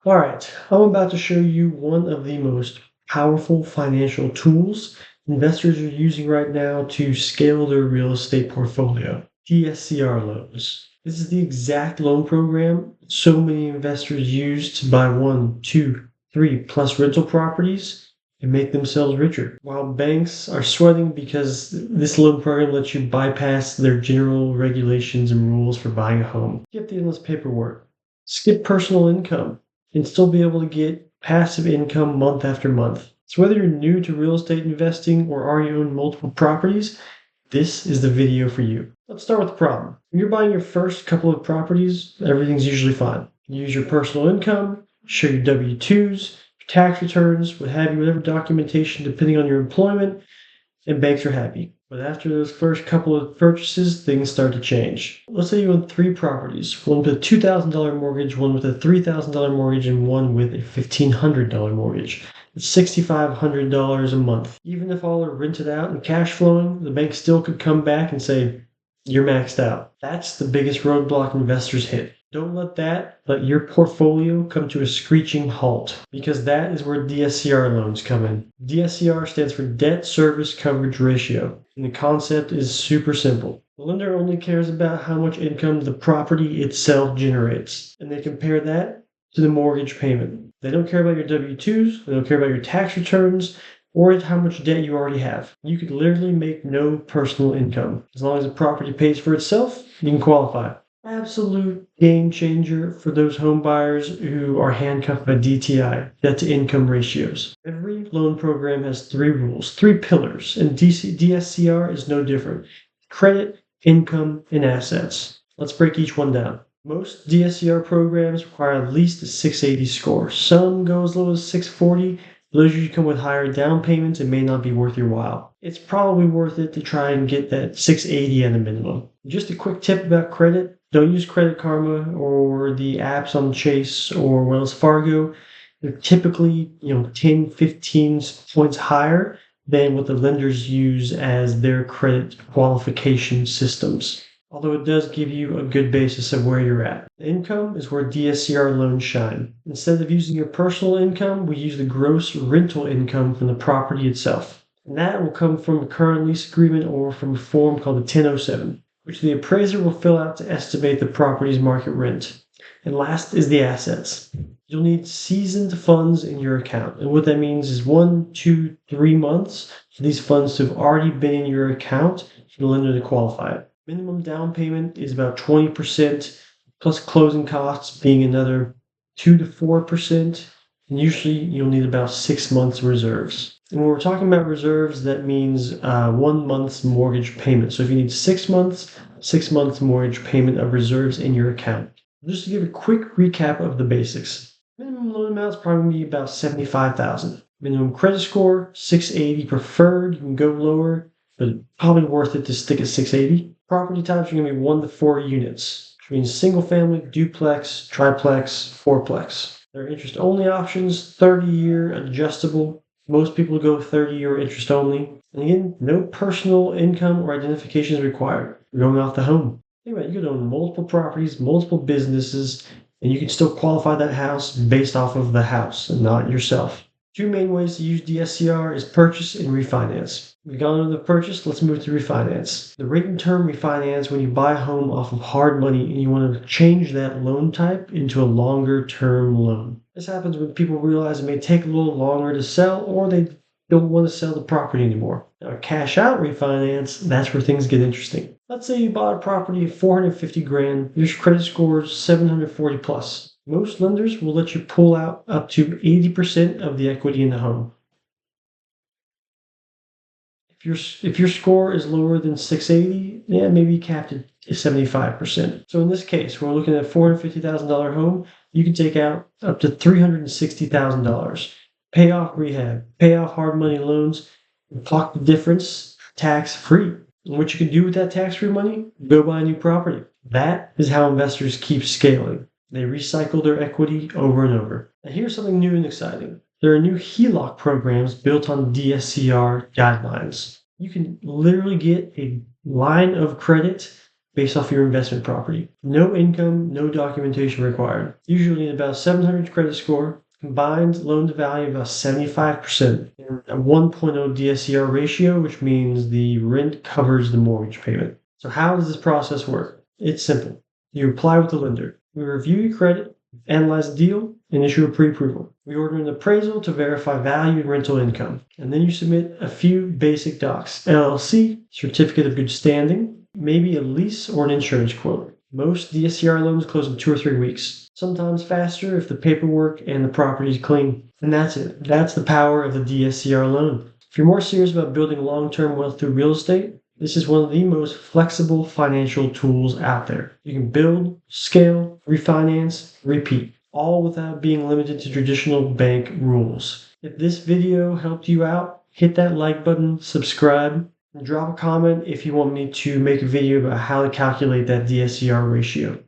All right, I'm about to show you one of the most powerful financial tools investors are using right now to scale their real estate portfolio, DSCR loans. This is the exact loan program so many investors use to buy one, two, three plus rental properties and make themselves richer. While banks are sweating because this loan program lets you bypass their general regulations and rules for buying a home. Skip the endless paperwork, skip personal income and still be able to get passive income month after month. So whether you're new to real estate investing or already own multiple properties, this is the video for you. Let's start with the problem. When you're buying your first couple of properties, everything's usually fine. You use your personal income, show your W-2s, your tax returns, what have you, whatever documentation depending on your employment, and banks are happy. But after those first couple of purchases, things start to change. Let's say you own three properties, one with a $2,000 mortgage, one with a $3,000 mortgage, and one with a $1,500 mortgage. It's $6,500 a month. Even if all are rented out and cash flowing, the bank still could come back and say, you're maxed out. That's the biggest roadblock investors hit. Don't let your portfolio come to a screeching halt, because that is where DSCR loans come in. DSCR stands for Debt Service Coverage Ratio, and the concept is super simple. The lender only cares about how much income the property itself generates, and they compare that to the mortgage payment. They don't care about your W-2s, they don't care about your tax returns, or how much debt you already have. You could literally make no personal income. As long as the property pays for itself, you can qualify. Absolute game changer for those home buyers who are handcuffed by DTI, debt to income ratios. Every loan program has three rules, three pillars, and DSCR is no different. Credit, income, and assets. Let's break each one down. Most DSCR programs require at least a 680 score. Some go as low as 640. Those usually come with higher down payments and may not be worth your while. It's probably worth it to try and get that 680 at a minimum. Just a quick tip about credit. Don't use Credit Karma or the apps on Chase or Wells Fargo. They're typically, 10, 15 points higher than what the lenders use as their credit qualification systems. Although it does give you a good basis of where you're at. Income is where DSCR loans shine. Instead of using your personal income, we use the gross rental income from the property itself. And that will come from a current lease agreement or from a form called a 1007, which the appraiser will fill out to estimate the property's market rent. And last is the assets. You'll need seasoned funds in your account. And what that means is 1, 2, 3 months for these funds to have already been in your account for the lender to qualify it. Minimum down payment is about 20%, plus closing costs being another 2 to 4%. And usually you'll need about 6 months reserves. And when we're talking about reserves, that means 1 month's mortgage payment. So if you need 6 months, 6 months mortgage payment of reserves in your account. Just to give a quick recap of the basics. Minimum loan amount is probably going to be about $75,000. Minimum credit score, 680 preferred. You can go lower, but probably worth it to stick at 680. Property types are going to be 1 to 4 units, which means single family, duplex, triplex, fourplex. There are interest only options, 30-year adjustable. Most people go 30-year interest only. And again, no personal income or identification is required. You're going off the home. Think about it, you could own multiple properties, multiple businesses, and you can still qualify that house based off of the house and not yourself. Two main ways to use DSCR is purchase and refinance. We've gone over the purchase, let's move to refinance. The rate and term refinance when you buy a home off of hard money and you want to change that loan type into a longer term loan. This happens when people realize it may take a little longer to sell or they don't want to sell the property anymore. Now, cash out refinance, that's where things get interesting. Let's say you bought a property at 450 grand, your credit score is 740 plus. Most lenders will let you pull out up to 80% of the equity in the home. If your score is lower than 680, maybe capped at 75%. So in this case, we're looking at a $450,000 home. You can take out up to $360,000. Pay off rehab, pay off hard money loans, and pocket the difference tax free. And what you can do with that tax free money, go buy a new property. That is how investors keep scaling. They recycle their equity over and over. Now here's something new and exciting. There are new HELOC programs built on DSCR guidelines. You can literally get a line of credit based off your investment property. No income, no documentation required. Usually in about 700 credit score, combined loan to value of about 75%, and a 1.0 DSCR ratio, which means the rent covers the mortgage payment. So how does this process work? It's simple. You apply with the lender. We review your credit, analyze the deal, and issue a pre-approval. We order an appraisal to verify value and rental income. And then you submit a few basic docs: LLC, certificate of good standing, maybe a lease or an insurance quote. Most DSCR loans close in 2 or 3 weeks, sometimes faster if the paperwork and the property is clean. And that's it. That's the power of the DSCR loan. If you're more serious about building long-term wealth through real estate, this is one of the most flexible financial tools out there. You can build, scale, refinance, repeat, all without being limited to traditional bank rules. If this video helped you out, hit that like button, subscribe, and drop a comment if you want me to make a video about how to calculate that DSCR ratio.